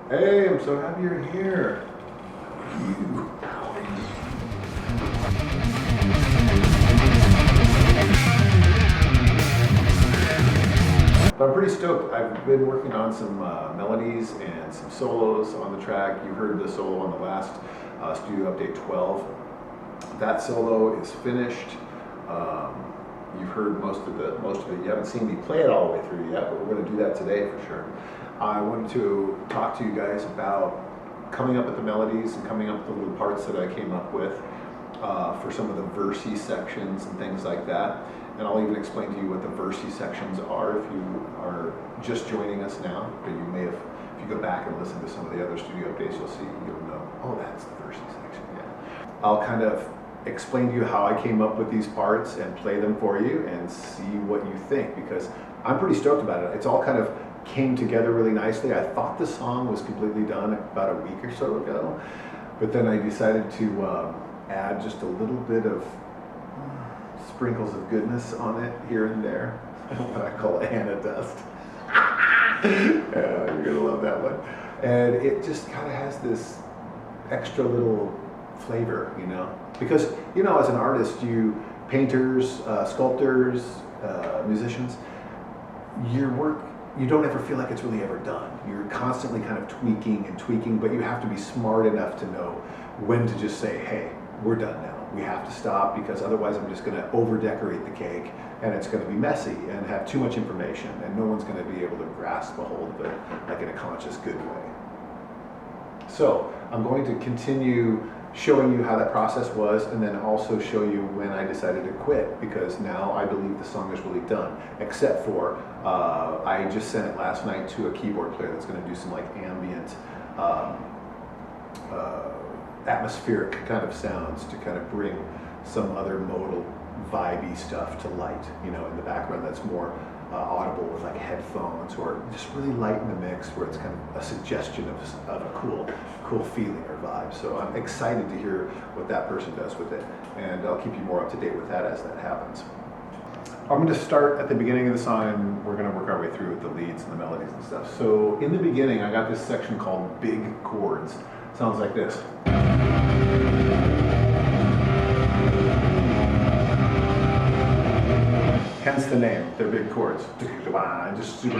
Hey, I'm so happy you're here. But I'm pretty stoked. I've been working on some melodies and some solos on the track. You heard the solo on the last Studio Update 12. That solo is finished. You've heard most of it. You haven't seen me play it all the way through yet, but we're going to do that today for sure. I wanted to talk to you guys about coming up with the melodies and coming up with the little parts that I came up with for some of the versey sections and things like that. And I'll even explain to you what the versey sections are if you are just joining us now. But you may have, if you go back and listen to some of the other studio updates, you'll know, oh, that's the versey section, yeah. I'll kind of explain to you how I came up with these parts and play them for you and see what you think, because I'm pretty stoked about it. It's all kind of came together really nicely. I thought the song was completely done about a week or so ago, but then I decided to add just a little bit of sprinkles of goodness on it here and there. What I call Anna dust. Yeah, you're gonna love that one. And it just kind of has this extra little flavor, you know, because, you know, as an artist, painters, sculptors, musicians, your work, you don't ever feel like it's really ever done. You're constantly kind of tweaking and tweaking, but you have to be smart enough to know when to just say, hey, we're done now. We have to stop, because otherwise I'm just going to over-decorate the cake and it's going to be messy and have too much information, and no one's going to be able to grasp a hold of it like in a conscious, good way. So I'm going to continue showing you how that process was, and then also show you when I decided to quit, because now I believe the song is really done, except for I just sent it last night to a keyboard player that's going to do some like ambient atmospheric kind of sounds to kind of bring some other modal vibey stuff to light, you know, in the background that's more audible with like headphones, or just really light in the mix where it's kind of a suggestion of a cool feeling or vibe. So I'm excited to hear what that person does with it, and I'll keep you more up to date with that as that happens. I'm going to start at the beginning of the song, and we're going to work our way through the leads and the melodies and stuff. So in the beginning, I got this section called Big Chords. Sounds like this. Hence the name, they're big chords. Just super.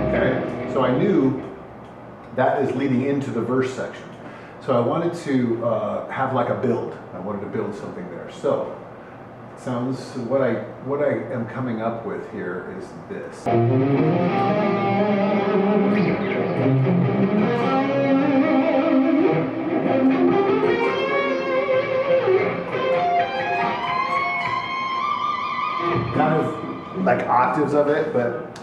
Okay, so I knew that is leading into the verse section. So I wanted to have like a build. I wanted to build something there. So what I am coming up with here is this. Kind of like octaves of it, but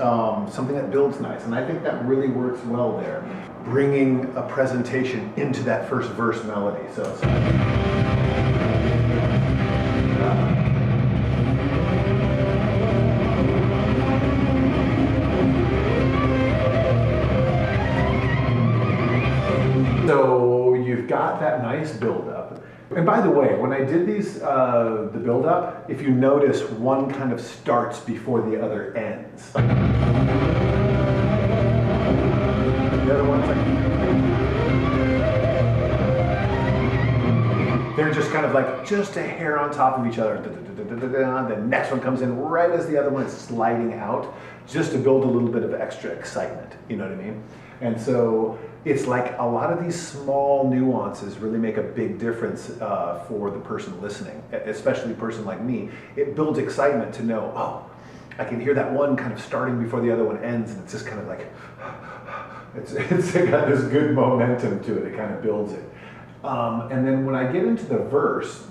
something that builds nice. And I think that really works well there, bringing a presentation into that first verse melody. So it's so you've got that nice build-up. And by the way, when I did these, the build-up, if you notice, one kind of starts before the other ends. The other one's like, they're just kind of like just a hair on top of each other. The next one comes in right as the other one is sliding out, just to build a little bit of extra excitement, you know what I mean? And so it's like a lot of these small nuances really make a big difference for the person listening, especially a person like me. It builds excitement to know, oh, I can hear that one kind of starting before the other one ends, and it's just kind of like, it's got this good momentum to it. It kind of builds it. And then when I get into the verse,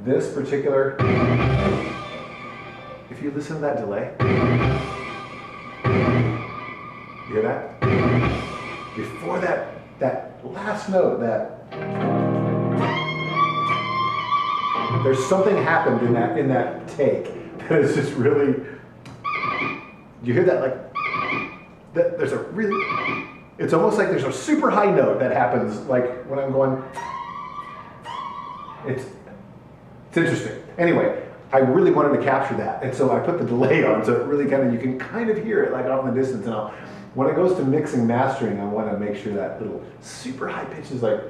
this particular, if you listen to that delay, you hear that? Before that last note, there's something happened in that take that is just really, you hear that like, there's a really, it's almost like there's a super high note that happens like when I'm going, it's interesting. Anyway, I really wanted to capture that, and so I put the delay on, so it really kind of, you can kind of hear it like off in the distance. And when it goes to mixing, mastering, I want to make sure that little super high pitch is like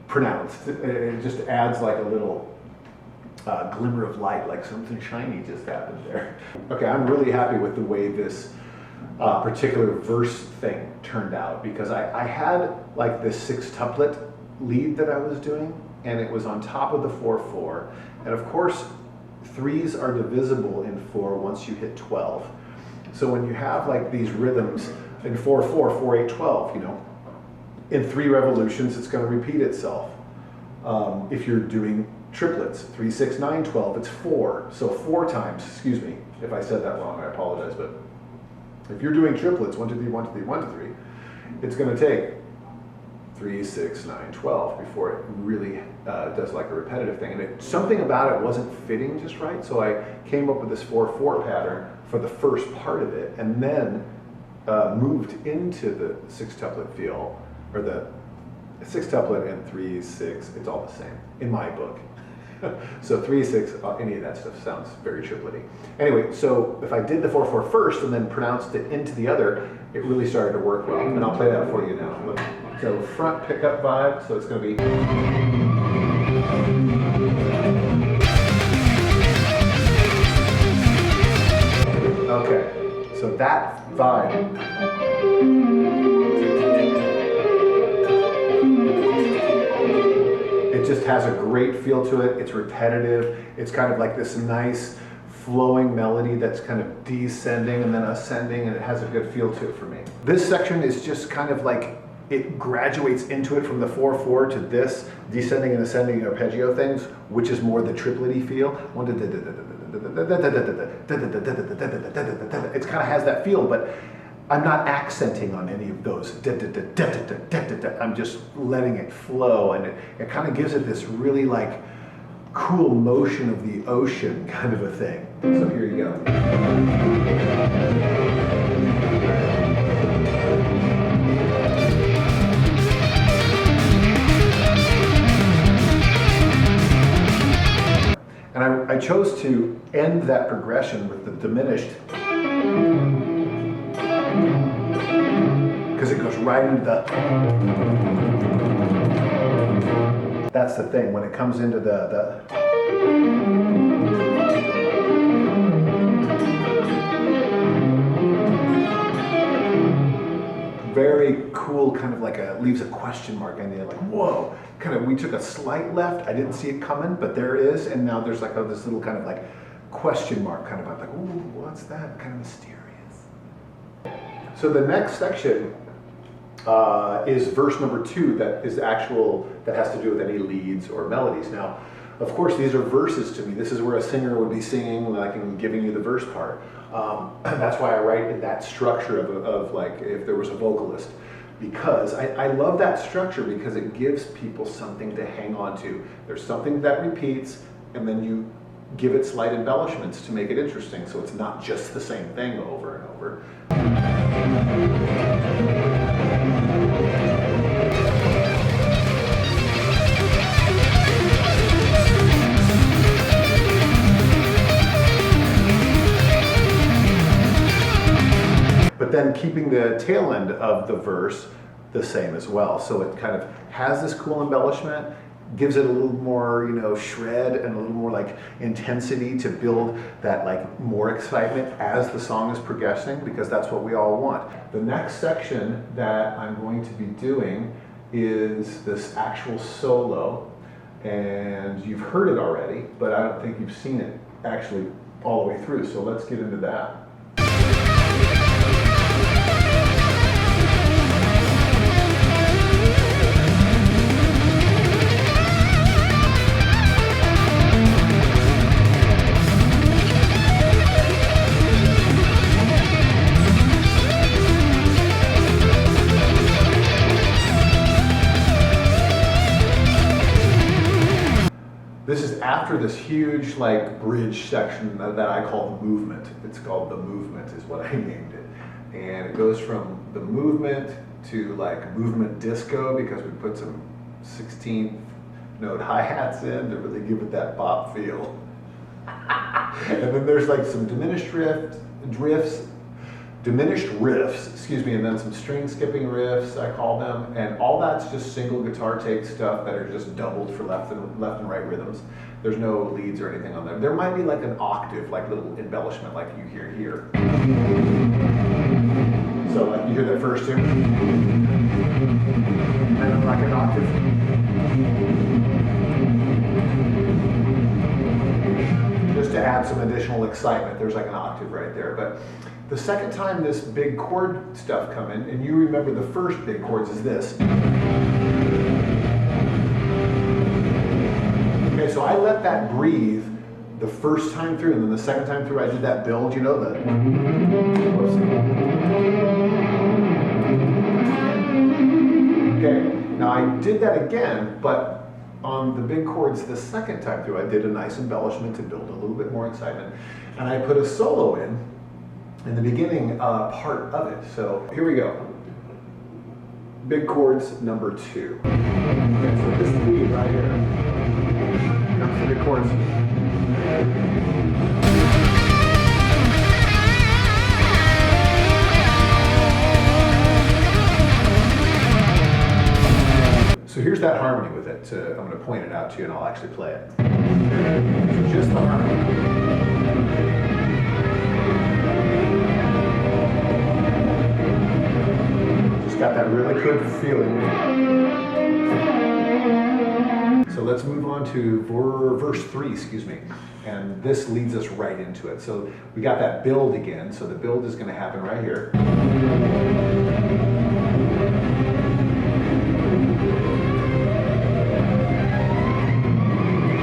pronounced. It just adds like a little glimmer of light, like something shiny just happened there. Okay, I'm really happy with the way this particular verse thing turned out, because I had like this sextuplet lead that I was doing, and it was on top of the 4/4, and of course threes are divisible in 4 once you hit 12. So when you have like these rhythms in 4/4, 4/8, 12, you know, in 3 revolutions it's going to repeat itself. If you're doing triplets, 3, 6, 9, 12, it's 4. So 4 times, excuse me if I said that wrong, I apologize, but if you're doing triplets, 1, 2, 3, 1, 2, 3, 1, 2, 3, it's going to take 3, 6, 9, 12 before it really does like a repetitive thing. And something about it wasn't fitting just right, so I came up with this 4/4 pattern for the first part of it, and then moved into the sextuplet feel, or the sextuplet and 3, 6, it's all the same in my book. So 3, 6, any of that stuff sounds very triplety. Anyway, so if I did the 4/4 first and then pronounced it into the other, it really started to work well. And I'll play that for you now. Look. So front pickup vibe, so it's going to be. Okay, so that vibe. It just has a great feel to it. It's repetitive. It's kind of like this nice flowing melody that's kind of descending and then ascending, and it has a good feel to it for me. This section is just kind of like, it graduates into it from the 4/4 to this descending and ascending arpeggio things, which is more the triplety feel. It kind of has that feel, but I'm not accenting on any of those. I'm just letting it flow, and it kind of gives it this really like cool motion of the ocean kind of a thing. So here you go. And I chose to end that progression with the diminished, because it goes right into the. That's the thing, when it comes into the very cool, kind of like leaves a question mark in there, like, whoa, kind of, we took a slight left, I didn't see it coming, but there it is, and now there's like this little kind of like question mark, kind of like, ooh, what's that, kind of mysterious. So the next section is verse number 2, that has to do with any leads or melodies. Now, of course, these are verses to me. This is where a singer would be singing, like, and giving you the verse part. That's why I write in that structure of like, if there was a vocalist, because I love that structure, because it gives people something to hang on to. There's something that repeats, and then you give it slight embellishments to make it interesting, so it's not just the same thing over and over. But then keeping the tail end of the verse the same as well. So it kind of has this cool embellishment, gives it a little more, shred and a little more like intensity to build that like more excitement as the song is progressing, because that's what we all want. The next section that I'm going to be doing is this actual solo, and you've heard it already, but I don't think you've seen it actually all the way through. So let's get into that. This is after this huge like bridge section that I call the movement. It's called the movement is what I named it. And it goes from the movement to like movement disco, because we put some 16th note hi-hats in to really give it that pop feel. And then there's like some diminished riffs, excuse me, and then some string skipping riffs, I call them, and all that's just single guitar take stuff that are just doubled for left and right rhythms. There's no leads or anything on there. There might be like an octave, like little embellishment like you hear here. So like you hear that first two, and then like an octave. Just to add some additional excitement, there's like an octave right there. But the second time this big chord stuff come in, and you remember the first big chords is this. Okay, so I let that breathe the first time through, and then the second time through I did that build, you know, the... Okay, now I did that again, but on the big chords the second time through I did a nice embellishment to build a little bit more excitement, and I put a solo in the beginning part of it. So here we go. Big chords number 2. Okay, so this lead right here comes to the chords. So here's that harmony with it. I'm going to point it out to you and I'll actually play it. So just the harmony. Got that really good feeling. So let's move on to verse 3, excuse me. And this leads us right into it. So we got that build again. So the build is going to happen right here.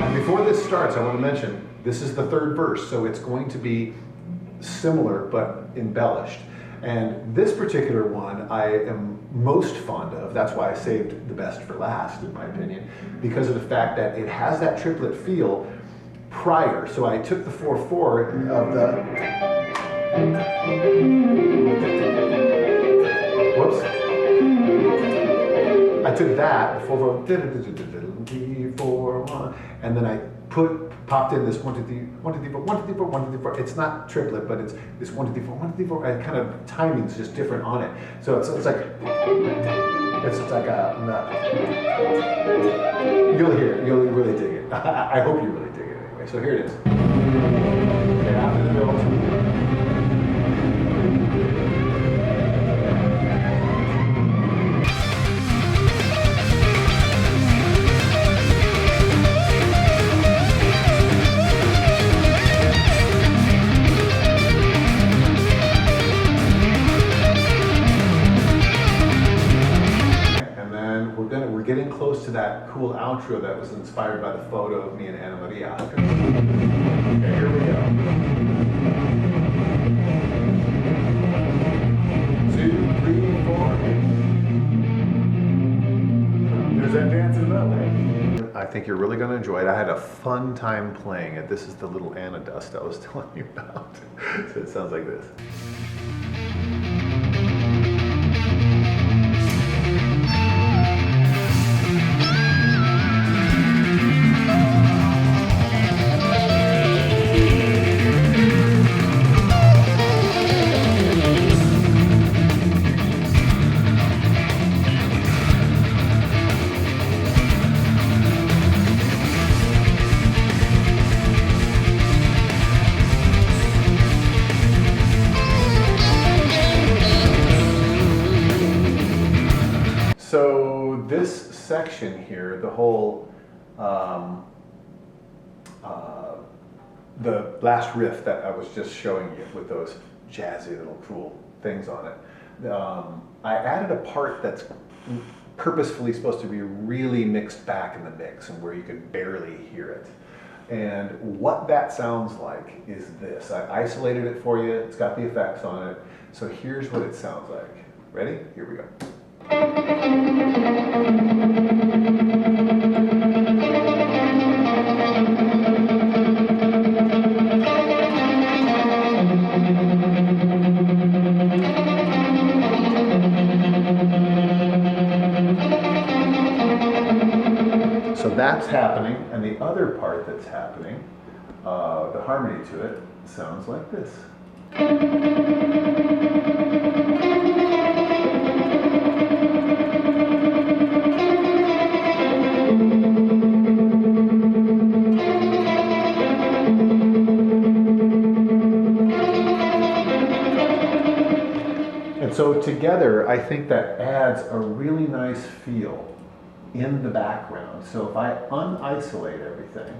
And before this starts, I want to mention, this is the third verse. So it's going to be similar but embellished. And this particular one I am most fond of. That's why I saved the best for last, in my opinion, because of the fact that it has that triplet feel prior. So I took the 4/4 of the... Whoops. I took that, 4/4, and then I popped in this 1 2 3 1 2 3 4 1 2 3 4 1 2 3 4. It's not triplet, but it's this 1 2 3 4 1 2 3 4. And kind of timing's just different on it. So it's like a. You'll hear it. You'll really dig it. I hope you really dig it anyway. So here it is. Okay, after the build. We're getting close to that cool outro that was inspired by the photo of me and Anna Maria. Okay, here we go. 2, 3, 4. There's that dancing melody. I think you're really going to enjoy it. I had a fun time playing it. This is the little Anna dust I was telling you about. So it sounds like this. So this section here, the whole, the last riff that I was just showing you with those jazzy little cool things on it, I added a part that's purposefully supposed to be really mixed back in the mix and where you could barely hear it. And what that sounds like is this. I isolated it for you. It's got the effects on it. So here's what it sounds like. Ready? Here we go. So that's happening, and the other part that's happening the harmony to it sounds like this. And so together, I think that adds a really nice feel in the background. So if I unisolate everything,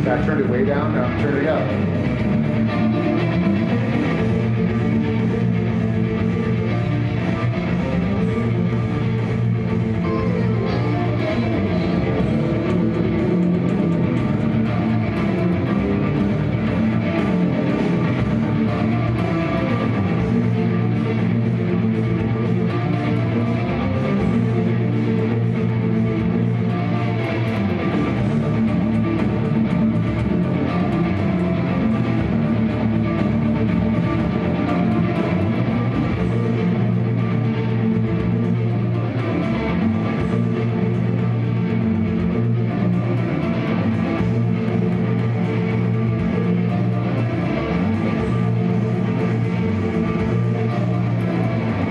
so I turned it way down, now I'm turning it up.